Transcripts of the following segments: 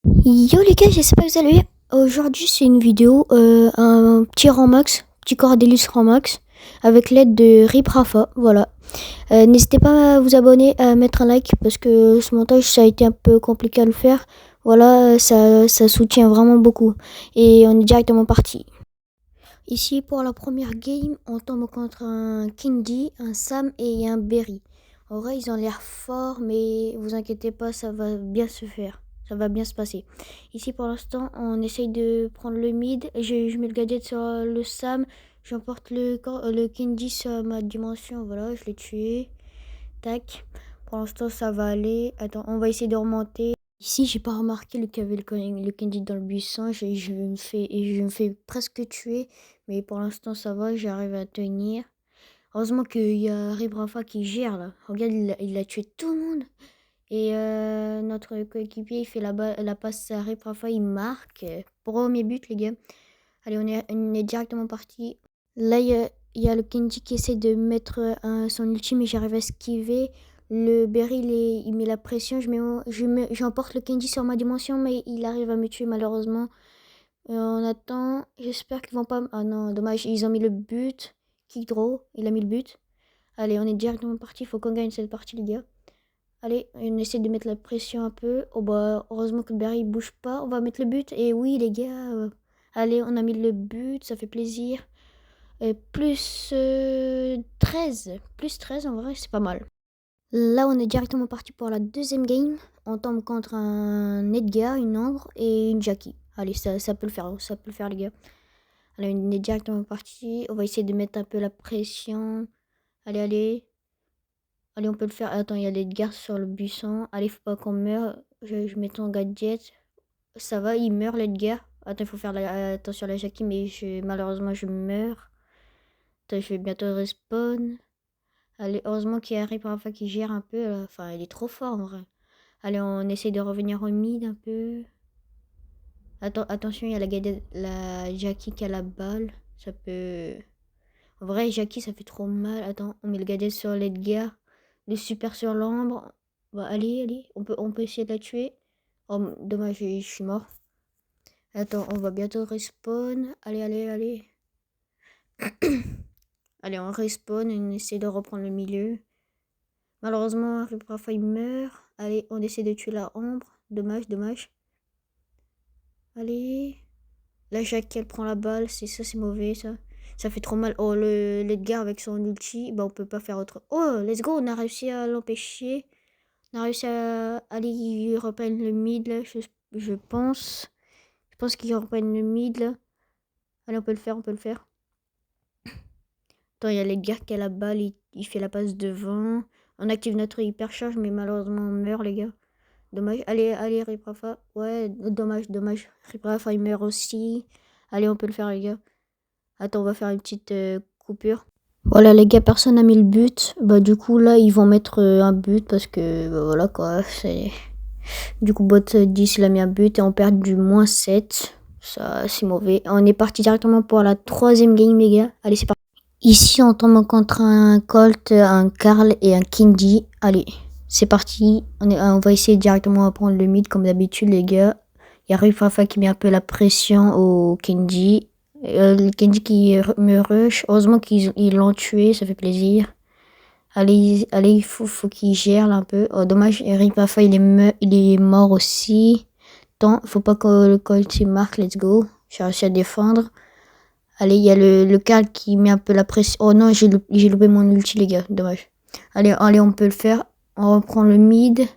Yo les gars, j'espère que vous allez bien. Aujourd'hui c'est une vidéo, un petit rang max, petit Cordelius rang max, avec l'aide de Rip Rafa, voilà. N'hésitez pas à vous abonner, à mettre un like, parce que ce montage ça a été un peu compliqué à le faire. Voilà, ça soutient vraiment beaucoup. Et on est directement parti. Ici pour la première game, on tombe contre un Kindy, un Sam et un Berry. En vrai ils ont l'air forts, mais vous inquiétez pas, ça va bien se faire. Ça va bien se passer. Ici pour l'instant, on essaye de prendre le mid. Je mets le gadget sur le Sam. J'emporte le Kindy sur ma dimension. Voilà, je l'ai tué. Tac. Pour l'instant, ça va aller. Attends, on va essayer de remonter. Ici, j'ai pas remarqué qu'il y avait le Candy dans le buisson. Je me fais presque tuer. Mais pour l'instant, ça va. J'arrive à tenir. Heureusement qu'il y a Ribrafa qui gère là. Regarde, il a tué tout le monde. Et notre coéquipier, il fait la passe à Ribrafa. Il marque. Premier but, les gars. Allez, on est directement parti. Là, il y a le Kenji qui essaie de mettre son ulti, mais j'arrive à esquiver. Le Berry, il met la pression. J'emporte le Kenji sur ma dimension, mais il arrive à me tuer malheureusement. On attend. J'espère qu'ils vont pas. Ah non, dommage. Ils ont mis le but. Kick draw. Il a mis le but. Allez, on est directement parti. Il faut qu'on gagne cette partie, les gars. Allez, on essaie de mettre la pression un peu. Oh bah, heureusement que le Berry il bouge pas. On va mettre le but. Et oui, les gars. Allez, on a mis le but. Ça fait plaisir. Plus 13. Plus 13, en vrai, c'est pas mal. Là, on est directement parti pour la deuxième game. On tombe contre un Edgar, une Ambre et une Jackie. Allez, ça peut le faire, les gars. Allez, on est directement parti. On va essayer de mettre un peu la pression. Allez, allez. Allez, on peut le faire. Attends, il y a l'Edgar sur le buisson. Allez, faut pas qu'on meure. Je mets ton gadget. Ça va, il meurt, l'Edgar. Attends, il faut faire attention à la Jackie, mais malheureusement, je meurs. Attends, je vais bientôt respawn. Allez, heureusement qu'il y a Harry parfois qui gère un peu. Enfin, il est trop fort en vrai. Allez, on essaie de revenir au mid un peu. Attention, il y a la Jackie qui a la balle. Ça peut... En vrai, Jackie, ça fait trop mal. Attends, on met le gadget sur l'Edgar. Le super sur l'ambre. Bah, allez, allez. On peut essayer de la tuer. Oh, dommage, je suis mort. Attends, on va bientôt respawn. Allez, allez, allez. Allez, on respawn et on essaie de reprendre le milieu. Malheureusement, parfois il meurt. Allez, on essaie de tuer la ombre. Dommage, dommage. Allez. La Jackie, elle prend la balle. C'est mauvais, ça. Ça fait trop mal. Oh, l'Edgar avec son ulti. Bah, on peut pas faire autre. Oh, let's go. On a réussi à l'empêcher. On a réussi à aller reprendre le mid, là. Je pense. Je pense qu'ils reprennent le mid, là. Allez, on peut le faire, on peut le faire. Attends, il y a l'Edgar qui a la balle. Il fait la passe devant. On active notre hypercharge, mais malheureusement, on meurt, les gars. Dommage. Allez, allez, Riprafa. Ouais, dommage, dommage. Riprafa, il meurt aussi. Allez, on peut le faire, les gars. Attends, on va faire une petite coupure. Voilà, les gars, personne n'a mis le but. Bah, du coup, là, ils vont mettre un but parce que, bah, voilà, quoi. Du coup, bot 10, il a mis un but et on perd du -7. Ça, c'est mauvais. On est parti directement pour la troisième game, les gars. Allez, c'est parti. Ici, on tombe contre un Colt, un Karl et un Kindy. Allez, c'est parti. On va essayer directement de prendre le mid comme d'habitude, les gars. Il y a Rifafa qui met un peu la pression au Kindy. Le Kindy qui me rush. Heureusement qu'ils l'ont tué, ça fait plaisir. Allez, allez, il faut qu'il gère là un peu. Oh, dommage, Rifafa il est mort aussi. Tant, faut pas que le Colt il marque, let's go. J'ai réussi à défendre. Allez, il y a le Karl qui met un peu la pression. Oh non, j'ai loupé mon ulti, les gars. Dommage. Allez, allez, on peut le faire. On reprend le mid.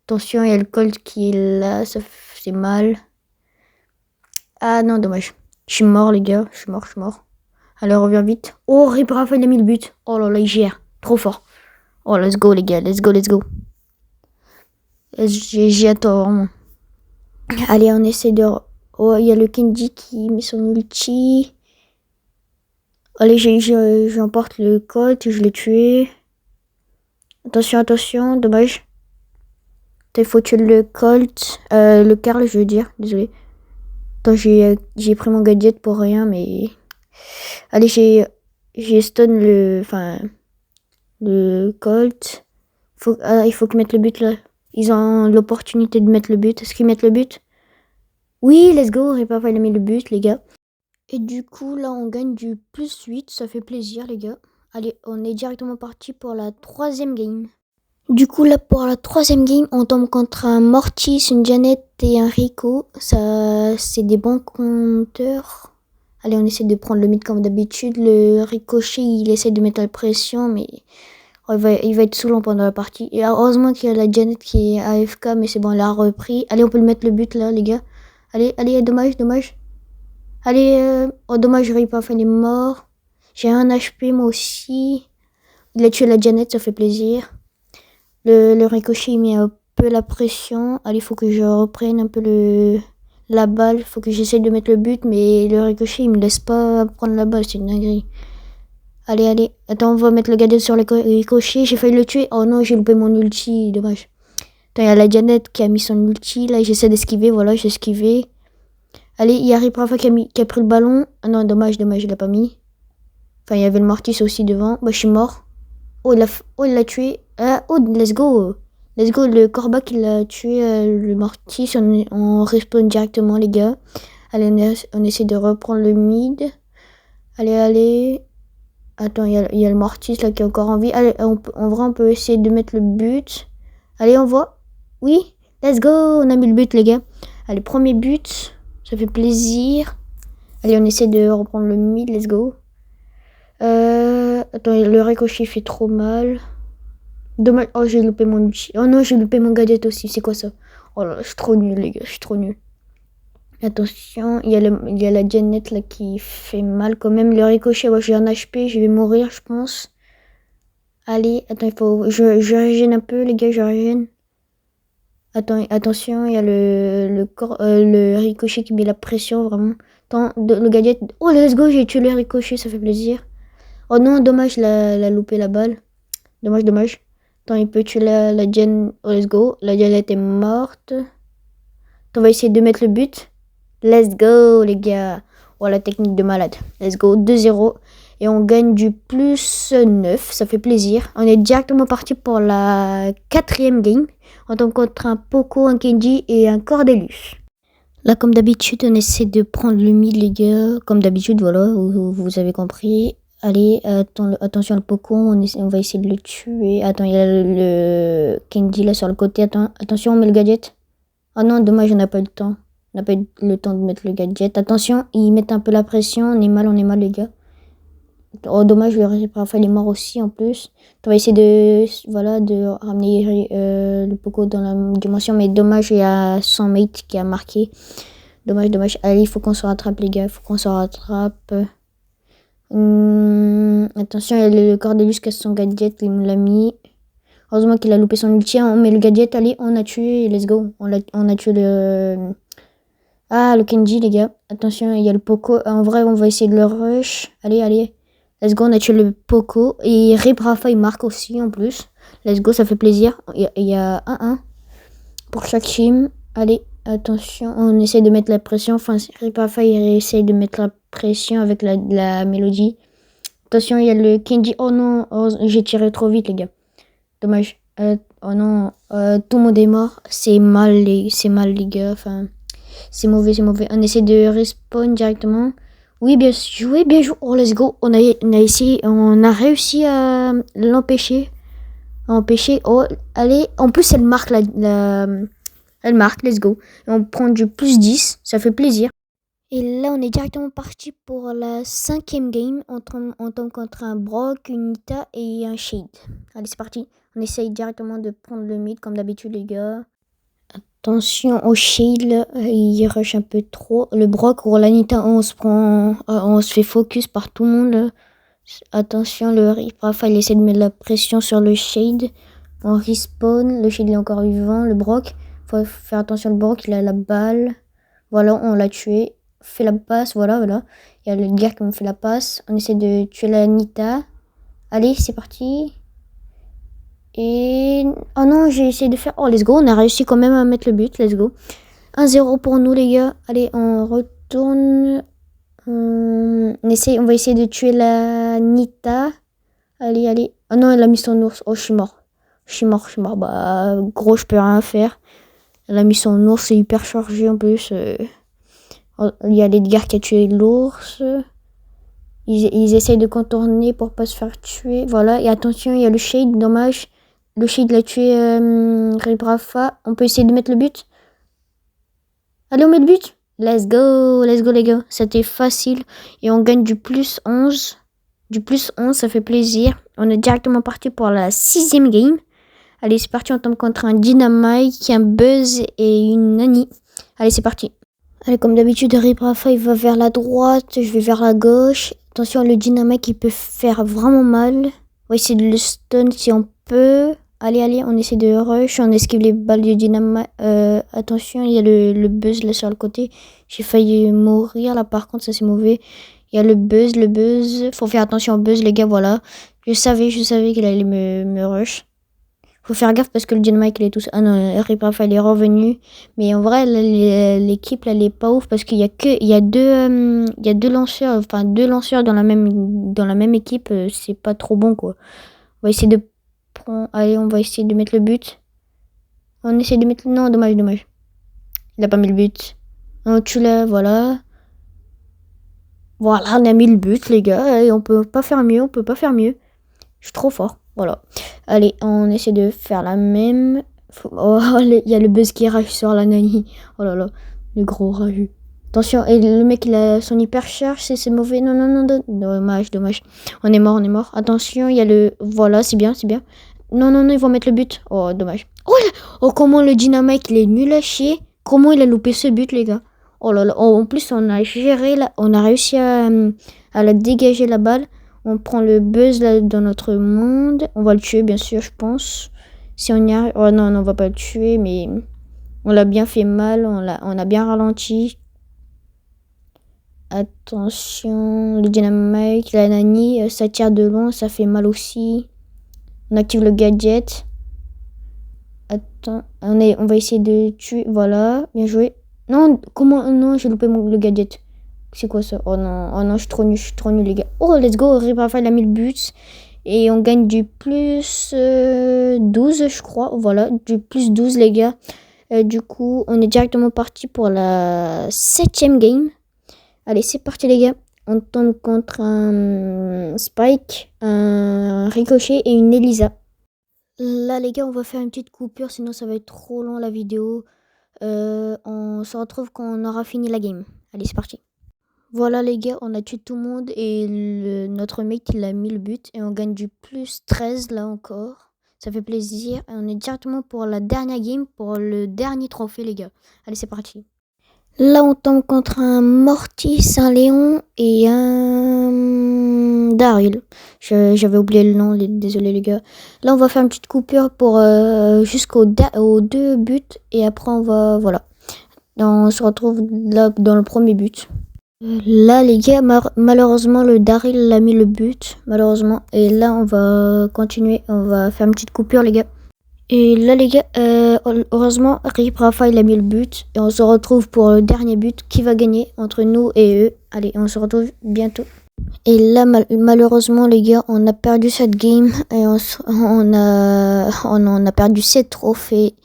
Attention, il y a le Colt qui est là. Ça fait mal. Ah non, dommage. Je suis mort, les gars. Je suis mort. Allez, on revient vite. Oh, Ribrafa, il a mis le but. Oh là là, il gère. Trop fort. Oh, let's go, les gars. Let's go, let's go. GG à toi, vraiment. Allez, on essaie de... Oh, il y a le Kenji qui met son ulti. Allez, j'emporte le Colt, je l'ai tué. Attention, attention, dommage. Il faut tuer le Colt, le Karl, je veux dire, désolé. Attends, j'ai pris mon gadget pour rien, mais... Allez, j'ai stun le Colt. Il faut qu'il mette le but là. Ils ont l'opportunité de mettre le but. Est-ce qu'ils mettent le but? Oui, let's go. Riprafa, il a mis le but, les gars. Et du coup, là, on gagne du +8. Ça fait plaisir, les gars. Allez, on est directement parti pour la 3e game. Du coup, là, pour la 3e game, on tombe contre un Mortis, une Janet et un Rico. Ça, c'est des bons compteurs. Allez, on essaie de prendre le mid comme d'habitude. Le Ricochet, il essaie de mettre la pression, mais il va être saoulant pendant la partie. Et heureusement qu'il y a la Janet qui est AFK, mais c'est bon, elle a repris. Allez, on peut le mettre le but, là, les gars. Allez, allez, dommage, dommage. Allez, oh, dommage, Ripafa, il est mort. J'ai un HP, moi aussi. Il a tué la Janet, ça fait plaisir. Le Ricochet, il met un peu la pression. Allez, il faut que je reprenne un peu la balle. Il faut que j'essaye de mettre le but, mais le Ricochet, il me laisse pas prendre la balle. C'est une dinguerie. Allez, allez. Attends, on va mettre le gadget sur le Ricochet. J'ai failli le tuer. Oh non, j'ai loupé mon ulti. Dommage. Attends, il y a la Janet qui a mis son ulti. Là, j'essaie d'esquiver. Voilà, j'ai esquivé. Allez, il y a Riprafa qui a pris le ballon. Ah non, dommage, dommage, il l'a pas mis. Enfin, il y avait le Mortis aussi devant. Bah, je suis mort. Oh, il l'a tué. Ah, oh, let's go. Let's go, le Corbac, il a tué le Mortis. On respawn directement, les gars. Allez, on essaie de reprendre le mid. Allez, allez. Attends, il y a le Mortis là qui est encore en vie. Allez, en vrai, on peut essayer de mettre le but. Allez, on voit. Oui, let's go. On a mis le but, les gars. Allez, premier but. Ça fait plaisir. Allez, on essaie de reprendre le mid. Let's go. Attends, le Ricochet fait trop mal. Dommage. Oh, j'ai loupé mon ulti. Oh non, j'ai loupé mon gadget aussi. C'est quoi ça? Oh là, je suis trop nul, les gars. Je suis trop nul. Attention, il y a la Janet là qui fait mal quand même. Le Ricochet, ouais, j'ai un HP. Je vais mourir, je pense. Allez, attends, il faut. Je régène un peu, les gars, je régène. Attends, attention, il y a le Ricochet qui met la pression, vraiment. Attends, le gadget. Oh, let's go, j'ai tué le Ricochet, ça fait plaisir. Oh non, dommage, il a loupé la balle. Dommage, dommage. Attends, il peut tuer la Jen. Oh, let's go. La Jen était morte. Attends, on va essayer de mettre le but. Let's go, les gars. Oh, la technique de malade. Let's go, 2-0. Et on gagne du +9. Ça fait plaisir. On est directement parti pour la 4e game. On tombe contre un Poco, un Kenji et un Cordelius. Là, comme d'habitude, on essaie de prendre le mid, les gars. Comme d'habitude, voilà, vous avez compris. Allez, attention le Poco, on va essayer de le tuer. Attends, il y a le Kenji là sur le côté. Attention, on met le gadget. Oh non, dommage, on n'a pas eu le temps. On n'a pas eu le temps de mettre le gadget. Attention, ils mettent un peu la pression. On est mal, les gars. Oh, dommage, le Raphaël est mort aussi en plus. On va essayer de ramener le Poco dans la dimension. Mais dommage, il y a son mate qui a marqué. Dommage, dommage. Allez, il faut qu'on se rattrape, les gars. Il faut qu'on se rattrape. Attention, il y a le Cordelius qui a son gadget, il me l'a mis. Heureusement qu'il a loupé son ulti. On met le gadget, allez, on a tué, let's go. On a tué le... Ah, le Kenji, les gars. Attention, il y a le Poco. En vrai, on va essayer de le rush. Allez, allez. Let's go, on a tué le Poco. Et Riprafa, il marque aussi, en plus. Let's go, ça fait plaisir. Il y a 1-1 pour chaque team. Allez, attention, on essaie de mettre la pression. Enfin, Riprafa, il essaie de mettre la pression avec la mélodie. Attention, il y a le Kenji. Oh non, j'ai tiré trop vite, les gars. Dommage. Oh non, tout le monde est mort. C'est mal, les gars. Enfin, c'est mauvais, c'est mauvais. On essaie de respawn directement. Oui, bien joué, bien joué. Oh, let's go. On a essayé, on a réussi à l'empêcher. Oh, allez. En plus, elle marque elle marque, let's go. Et on prend du +10, ça fait plaisir. Et là, on est directement parti pour la 5e game. On tombe contre un Brock, une Nita et un Shade. Allez, c'est parti. On essaye directement de prendre le mid, comme d'habitude, les gars. Attention au Shade, il rush un peu trop. Le Brock ou la Nita, on se fait focus par tout le monde. Attention, le Riprafa, il essaie de mettre la pression sur le Shade. On respawn, le Shade est encore vivant. Le Brock, faut faire attention, le Brock, il a la balle. Voilà, on l'a tué. Fait la passe, voilà. Il y a le gars qui me fait la passe. On essaie de tuer la Nita. Allez, c'est parti. Et... oh non, j'ai essayé de faire... oh, let's go, on a réussi quand même à mettre le but, let's go. 1-0 pour nous, les gars. Allez, on retourne. On va essayer de tuer la Nita. Allez, allez. Oh non, elle a mis son ours. Oh, je suis mort. Je suis mort. Bah, gros, je peux rien faire. Elle a mis son ours, c'est hyper chargé en plus. Il y a l'Edgar qui a tué l'ours. Ils essayent de contourner pour pas se faire tuer. Voilà, et attention, il y a le Shade, dommage. Le Shade l'a tué Ribrafa. On peut essayer de mettre le but. Allez, on met le but. Let's go les gars. C'était facile. Et on gagne du plus 11. Du plus 11, ça fait plaisir. On est directement parti pour la 6e game. Allez, c'est parti, on tombe contre un Dynamite, un Buzz et une Nani. Allez, c'est parti. Allez, comme d'habitude, Ribrafa, il va vers la droite, je vais vers la gauche. Attention, le Dynamite, il peut faire vraiment mal. On va essayer de le stun si on peut. Allez, on essaie de rush, on esquive les balles du Dynamite. Attention, il y a le Buzz là sur le côté. J'ai failli mourir là, par contre, ça c'est mauvais. Il y a le Buzz. Faut faire attention au Buzz, les gars, voilà. Je savais qu'il allait me rush. Faut faire gaffe parce que le Dynamite, il est tout... Ah non, Ribrafa, il est revenu. Mais en vrai, l'équipe, elle est pas ouf parce qu'il y a deux lanceurs, enfin, deux lanceurs dans la même équipe. C'est pas trop bon, quoi. On va essayer de prendre... Allez, on va essayer de mettre le but. On essaie de mettre... Non, dommage. Il a pas mis le but. On tue là, voilà. Voilà, on a mis le but, les gars. Et on peut pas faire mieux. Je suis trop fort. Voilà. Allez, on essaie de faire la même. Oh, il y a le Buzz qui rage sur la Nani. Oh là là, le gros rageux. Attention, et le mec, il a son hyper charge. C'est mauvais. Non. Dommage. On est mort. Attention, il y a le... Voilà, c'est bien. Non, ils vont mettre le but. Oh, dommage. Oh, comment le Dynamite, il est nul à chier. Comment il a loupé ce but, les gars. Oh là là. Oh, en plus, on a réussi à la dégager la balle. On prend le Buzz là dans notre monde. On va le tuer, bien sûr, je pense. Si on y arrive... Oh non, on va pas le tuer, mais... On l'a bien fait mal. On a bien ralenti. Attention. Le Dynamite, la Nani, ça tire de loin. Ça fait mal aussi. On active le gadget. Attends. On va essayer de tuer. Voilà. Bien joué. Non, comment... Non, j'ai loupé le gadget. C'est quoi ça? Oh non, je suis trop nul, les gars. Oh, let's go, Ribrafa, il a mis le but. Et on gagne du plus 12, je crois. Voilà, du plus 12, les gars. Du coup, on est directement parti pour la 7e game. Allez, c'est parti, les gars. On tombe contre un Spike, un Ricochet et une Elisa. Là, les gars, on va faire une petite coupure, sinon ça va être trop long la vidéo. On se retrouve quand on aura fini la game. Allez, c'est parti. Voilà les gars, on a tué tout le monde et notre mec il a mis le but et on gagne du plus 13 là encore. Ça fait plaisir et on est directement pour la dernière game, pour le dernier trophée les gars. Allez c'est parti. Là on tombe contre un Mortis, un Léon et un Daryl. J'avais oublié le nom, désolé les gars. Là on va faire une petite coupure pour jusqu'aux 2 buts et après on va... Voilà. On se retrouve là dans le premier but. Là, les gars, malheureusement, le Daryl a mis le but, malheureusement. Et là, on va continuer, on va faire une petite coupure, les gars. Et là, les gars, heureusement, Ribrafa, il a mis le but. Et on se retrouve pour le dernier but qui va gagner entre nous et eux. Allez, on se retrouve bientôt. Et là, malheureusement, les gars, on a perdu cette game. Et on a perdu 7 trophées.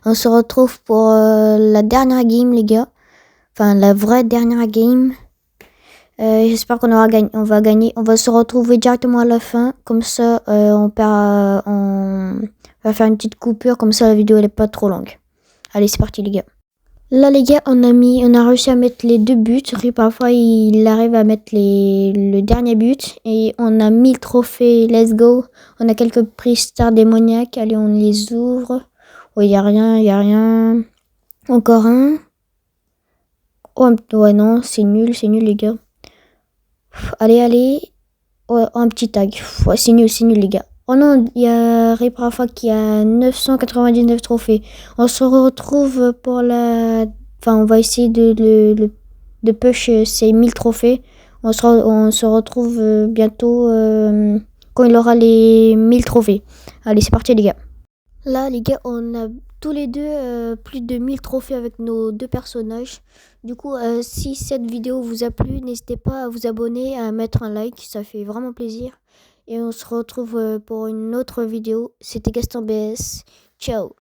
On se retrouve pour la dernière game, les gars. Enfin, la vraie dernière game. J'espère qu'on va gagner. On va se retrouver directement à la fin. Comme ça, on va faire une petite coupure. Comme ça, la vidéo elle est pas trop longue. Allez, c'est parti les gars. Là les gars, on a réussi à mettre les 2 buts. Parfois, il arrive à mettre le dernier but. Et on a 1000 trophées. Let's go. On a quelques prix stars démoniaques. Allez, on les ouvre. Oh, il y a rien. Encore un. Oh, ouais, non, c'est nul les gars. Allez. Oh, un petit tag. Ouais, c'est nul les gars. Oh non, il y a Ribrafa qui a 999 trophées. On se retrouve pour la... Enfin, on va essayer de push ces 1000 trophées. On se retrouve bientôt quand il aura les 1000 trophées. Allez, c'est parti les gars. Là, les gars, on a tous les deux plus de 1000 trophées avec nos 2 personnages. Du coup, si cette vidéo vous a plu, n'hésitez pas à vous abonner, à mettre un like, ça fait vraiment plaisir. Et on se retrouve pour une autre vidéo. C'était Gaston BS. Ciao.